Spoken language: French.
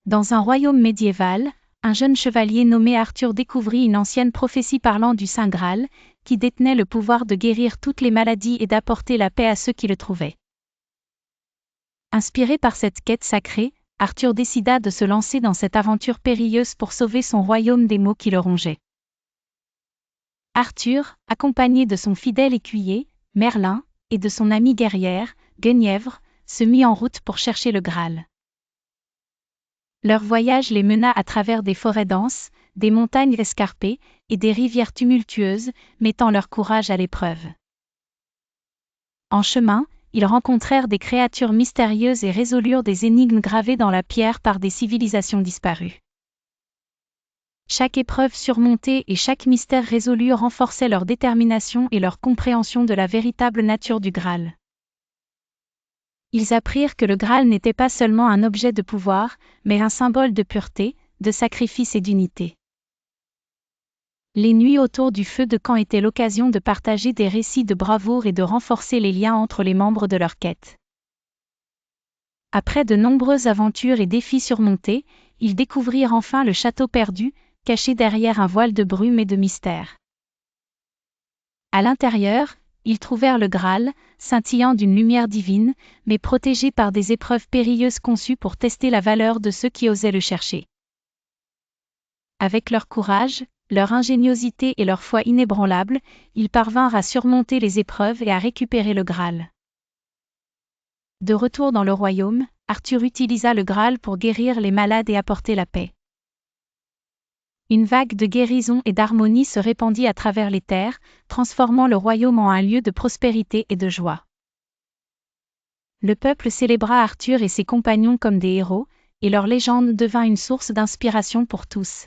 Dans un royaume médiéval, un jeune chevalier nommé Arthur découvrit une ancienne prophétie parlant du Saint Graal, qui détenait le pouvoir de guérir toutes les maladies et d'apporter la paix à ceux qui le trouvaient. Inspiré par cette quête sacrée, Arthur décida de se lancer dans cette aventure périlleuse pour sauver son royaume des maux qui le rongeaient. Arthur, accompagné de son fidèle écuyer, Merlin, et de son amie guerrière, Guenièvre, se mit en route pour chercher le Graal. Leur voyage les mena à travers des forêts denses, des montagnes escarpées, et des rivières tumultueuses, mettant leur courage à l'épreuve. En chemin, ils rencontrèrent des créatures mystérieuses et résolurent des énigmes gravées dans la pierre par des civilisations disparues. Chaque épreuve surmontée et chaque mystère résolu renforçait leur détermination et leur compréhension de la véritable nature du Graal. Ils apprirent que le Graal n'était pas seulement un objet de pouvoir, mais un symbole de pureté, de sacrifice et d'unité. Les nuits autour du feu de camp étaient l'occasion de partager des récits de bravoure et de renforcer les liens entre les membres de leur quête. Après de nombreuses aventures et défis surmontés, ils découvrirent enfin le château perdu, caché derrière un voile de brume et de mystère. À l'intérieur, ils trouvèrent le Graal, scintillant d'une lumière divine, mais protégé par des épreuves périlleuses conçues pour tester la valeur de ceux qui osaient le chercher. Avec leur courage, leur ingéniosité et leur foi inébranlable, ils parvinrent à surmonter les épreuves et à récupérer le Graal. De retour dans le royaume, Arthur utilisa le Graal pour guérir les malades et apporter la paix. Une vague de guérison et d'harmonie se répandit à travers les terres, transformant le royaume en un lieu de prospérité et de joie. Le peuple célébra Arthur et ses compagnons comme des héros, et leur légende devint une source d'inspiration pour tous.